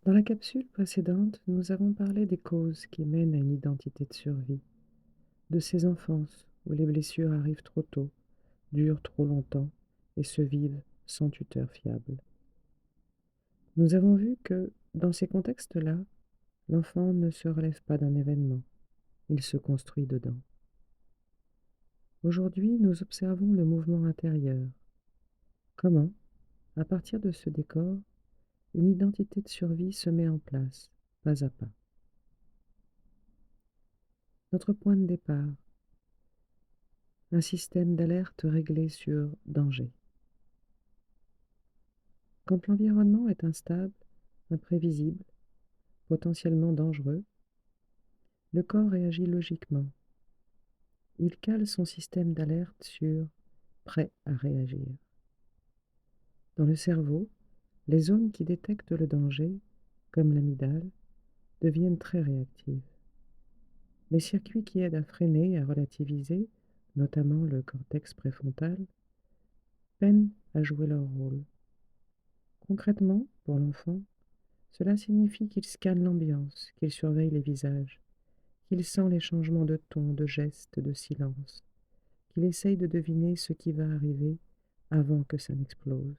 Dans la capsule précédente, nous avons parlé des causes qui mènent à une identité de survie, de ces enfances où les blessures arrivent trop tôt, durent trop longtemps et se vivent sans tuteur fiable. Nous avons vu que, dans ces contextes-là, l'enfant ne se relève pas d'un événement, il se construit dedans. Aujourd'hui, nous observons le mouvement intérieur. Comment, à partir de ce décor, une identité de survie se met en place, pas à pas. Notre point de départ, un système d'alerte réglé sur danger. Quand l'environnement est instable, imprévisible, potentiellement dangereux, le corps réagit logiquement. Il cale son système d'alerte sur prêt à réagir. Dans le cerveau, les zones qui détectent le danger, comme l'amygdale, deviennent très réactives. Les circuits qui aident à freiner et à relativiser, notamment le cortex préfrontal, peinent à jouer leur rôle. Concrètement, pour l'enfant, cela signifie qu'il scanne l'ambiance, qu'il surveille les visages, qu'il sent les changements de ton, de gestes, de silence, qu'il essaye de deviner ce qui va arriver avant que ça n'explose.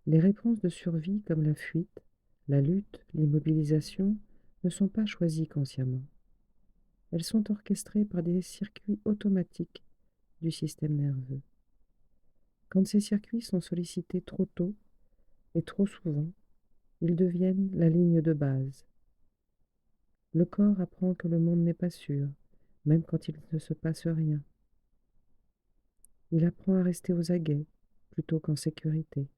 Les réponses de survie comme la fuite, la lutte, l'immobilisation ne sont pas choisies consciemment. Elles sont orchestrées par des circuits automatiques du système nerveux. Quand ces circuits sont sollicités trop tôt et trop souvent, ils deviennent la ligne de base. Le corps apprend que le monde n'est pas sûr, même quand il ne se passe rien. Il apprend à rester aux aguets plutôt qu'en sécurité.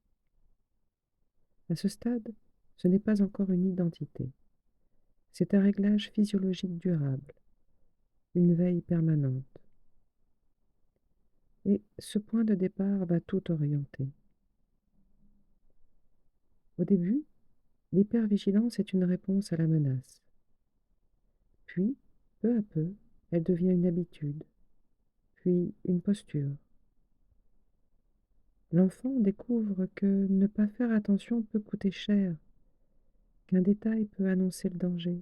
À ce stade, ce n'est pas encore une identité. C'est un réglage physiologique durable, une veille permanente. Et ce point de départ va tout orienter. Au début, l'hypervigilance est une réponse à la menace. Puis, peu à peu, elle devient une habitude, puis une posture. L'enfant découvre que ne pas faire attention peut coûter cher, qu'un détail peut annoncer le danger,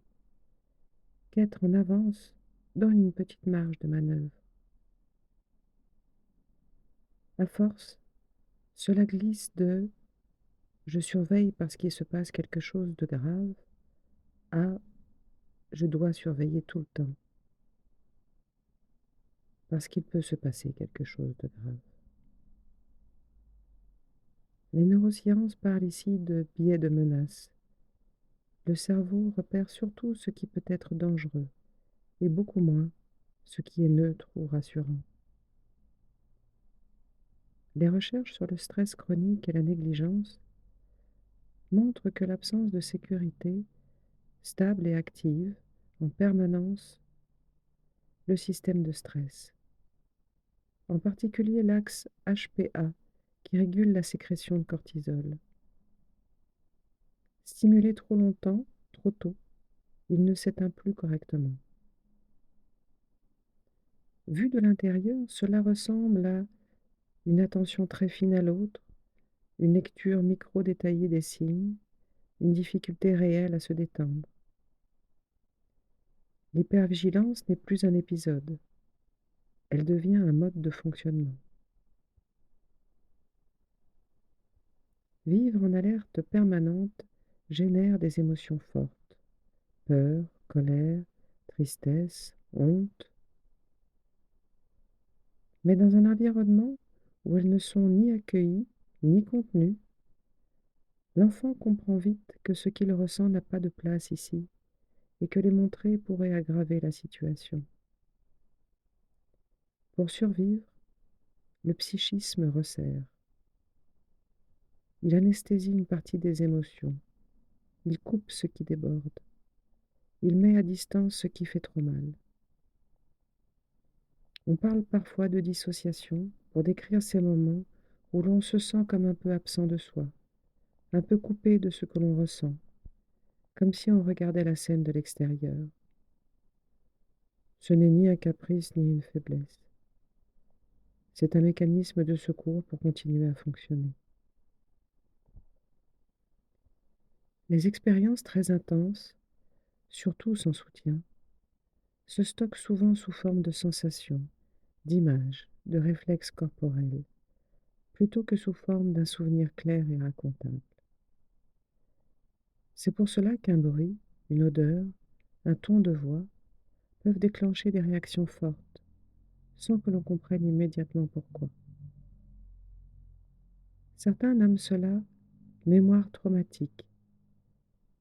qu'être en avance donne une petite marge de manœuvre. À force, cela glisse de «je surveille parce qu'il se passe quelque chose de grave» à «je dois surveiller tout le temps parce qu'il peut se passer quelque chose de grave». Les neurosciences parlent ici de biais de menace. Le cerveau repère surtout ce qui peut être dangereux et beaucoup moins ce qui est neutre ou rassurant. Les recherches sur le stress chronique et la négligence montrent que l'absence de sécurité stable et active en permanence le système de stress, en particulier l'axe HPA qui régule la sécrétion de cortisol. Stimulé trop longtemps, trop tôt, il ne s'éteint plus correctement. Vu de l'intérieur, cela ressemble à une attention très fine à l'autre, une lecture micro-détaillée des signes, une difficulté réelle à se détendre. L'hypervigilance n'est plus un épisode, elle devient un mode de fonctionnement. Vivre en alerte permanente génère des émotions fortes, peur, colère, tristesse, honte, mais dans un environnement où elles ne sont ni accueillies ni contenues, l'enfant comprend vite que ce qu'il ressent n'a pas de place ici et que les montrer pourrait aggraver la situation. Pour survivre, le psychisme resserre. Il anesthésie une partie des émotions. Il coupe ce qui déborde. Il met à distance ce qui fait trop mal. On parle parfois de dissociation pour décrire ces moments où l'on se sent comme un peu absent de soi, un peu coupé de ce que l'on ressent, comme si on regardait la scène de l'extérieur. Ce n'est ni un caprice ni une faiblesse. C'est un mécanisme de secours pour continuer à fonctionner. Les expériences très intenses, surtout sans soutien, se stockent souvent sous forme de sensations, d'images, de réflexes corporels, plutôt que sous forme d'un souvenir clair et racontable. C'est pour cela qu'un bruit, une odeur, un ton de voix peuvent déclencher des réactions fortes, sans que l'on comprenne immédiatement pourquoi. Certains nomment cela mémoire traumatique,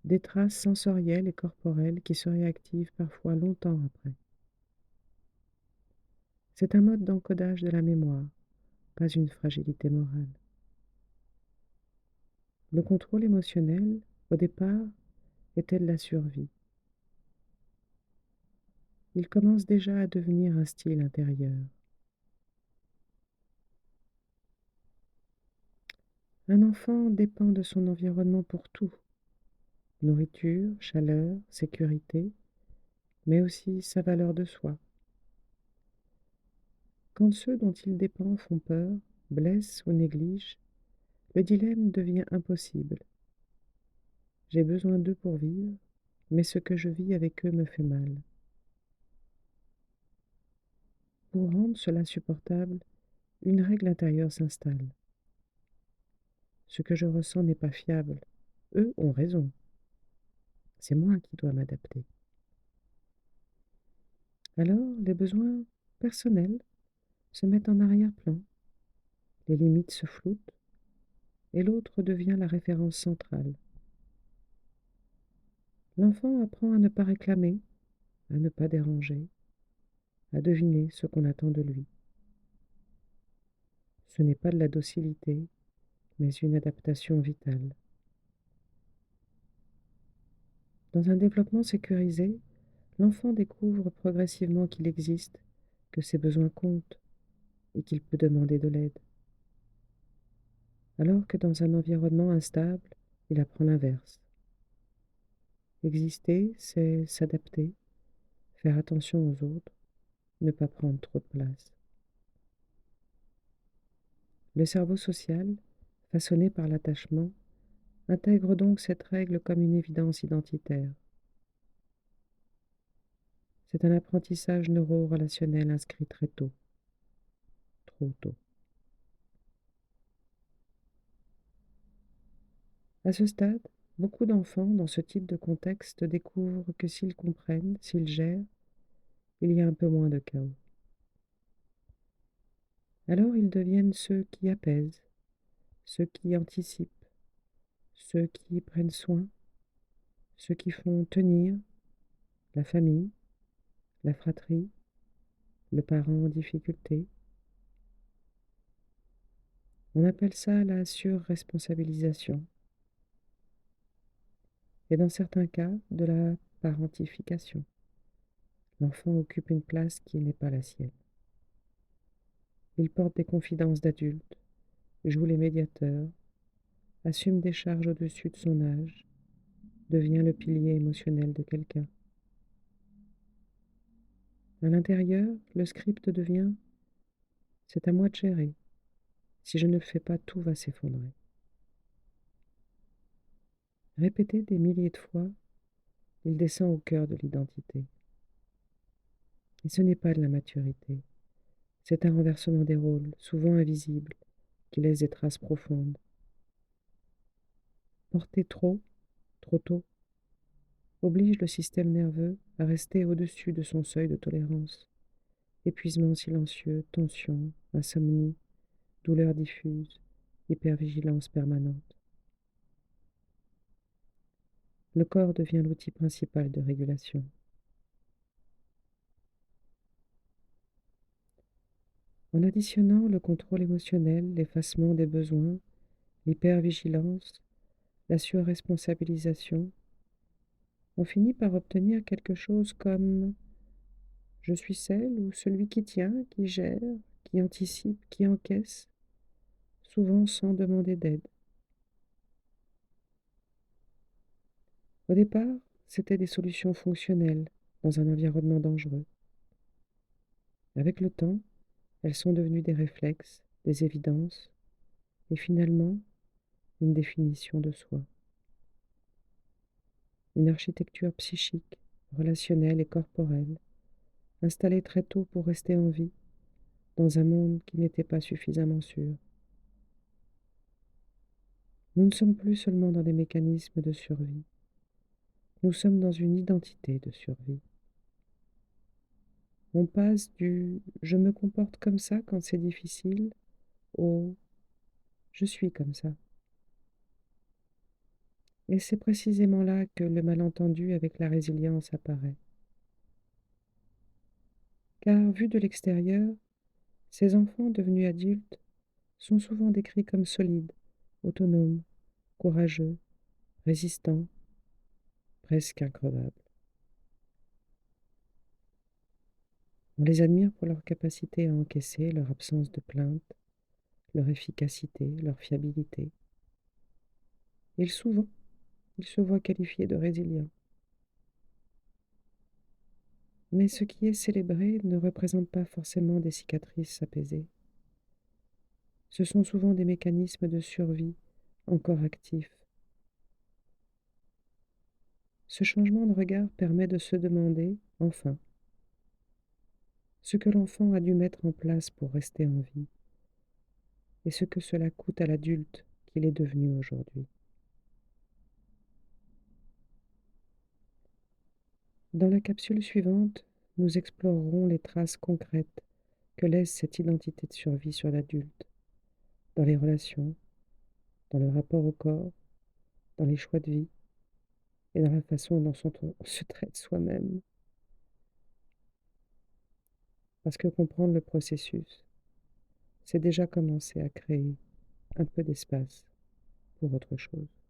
des traces sensorielles et corporelles qui se réactivent parfois longtemps après. C'est un mode d'encodage de la mémoire, pas une fragilité morale. Le contrôle émotionnel, au départ, était de la survie. Il commence déjà à devenir un style intérieur. Un enfant dépend de son environnement pour tout, nourriture, chaleur, sécurité, mais aussi sa valeur de soi. Quand ceux dont il dépend font peur, blessent ou négligent, le dilemme devient impossible. J'ai besoin d'eux pour vivre, mais ce que je vis avec eux me fait mal. Pour rendre cela supportable, une règle intérieure s'installe. Ce que je ressens n'est pas fiable. Eux ont raison. C'est moi qui dois m'adapter. Alors, les besoins personnels se mettent en arrière-plan. Les limites se floutent et l'autre devient la référence centrale. L'enfant apprend à ne pas réclamer, à ne pas déranger, à deviner ce qu'on attend de lui. Ce n'est pas de la docilité, mais une adaptation vitale. Dans un développement sécurisé, l'enfant découvre progressivement qu'il existe, que ses besoins comptent et qu'il peut demander de l'aide. Alors que dans un environnement instable, il apprend l'inverse. Exister, c'est s'adapter, faire attention aux autres, ne pas prendre trop de place. Le cerveau social, façonné par l'attachement, intègre donc cette règle comme une évidence identitaire. C'est un apprentissage neuro-relationnel inscrit très tôt, trop tôt. À ce stade, beaucoup d'enfants dans ce type de contexte découvrent que s'ils comprennent, s'ils gèrent, il y a un peu moins de chaos. Alors ils deviennent ceux qui apaisent, ceux qui anticipent, ceux qui prennent soin, ceux qui font tenir la famille, la fratrie, le parent en difficulté. On appelle ça la surresponsabilisation et dans certains cas de la parentification. L'enfant occupe une place qui n'est pas la sienne. Il porte des confidences d'adultes, joue les médiateurs, assume des charges au-dessus de son âge, devient le pilier émotionnel de quelqu'un. À l'intérieur, le script devient: c'est à moi de gérer. Si je ne le fais pas, tout va s'effondrer. Répété des milliers de fois, il descend au cœur de l'identité. Et ce n'est pas de la maturité, c'est un renversement des rôles, souvent invisible, qui laisse des traces profondes. Porter trop, trop tôt, oblige le système nerveux à rester au-dessus de son seuil de tolérance. Épuisement silencieux, tension, insomnie, douleur diffuse, hypervigilance permanente. Le corps devient l'outil principal de régulation. En additionnant le contrôle émotionnel, l'effacement des besoins, l'hypervigilance, la surresponsabilisation, on finit par obtenir quelque chose comme: je suis celle ou celui qui tient, qui gère, qui anticipe, qui encaisse, souvent sans demander d'aide. Au départ, c'était des solutions fonctionnelles dans un environnement dangereux. Avec le temps, elles sont devenues des réflexes, des évidences, et finalement, une définition de soi. une architecture psychique, relationnelle et corporelle, installée très tôt pour rester en vie, dans un monde qui n'était pas suffisamment sûr. Nous ne sommes plus seulement dans des mécanismes de survie, nous sommes dans une identité de survie. On passe du «je me comporte comme ça quand c'est difficile» au «je suis comme ça». Et c'est précisément là que le malentendu avec la résilience apparaît. Car vus de l'extérieur, ces enfants devenus adultes sont souvent décrits comme solides, autonomes, courageux, résistants, presque increvables. On les admire pour leur capacité à encaisser, leur absence de plainte, leur efficacité, leur fiabilité. Et souvent, ils se voient qualifiés de résilients. Mais ce qui est célébré ne représente pas forcément des cicatrices apaisées. Ce sont souvent des mécanismes de survie encore actifs. Ce changement de regard permet de se demander, enfin, ce que l'enfant a dû mettre en place pour rester en vie, et ce que cela coûte à l'adulte qu'il est devenu aujourd'hui. Dans la capsule suivante, nous explorerons les traces concrètes que laisse cette identité de survie sur l'adulte, dans les relations, dans le rapport au corps, dans les choix de vie et dans la façon dont on se traite soi-même. Parce que comprendre le processus, c'est déjà commencer à créer un peu d'espace pour autre chose.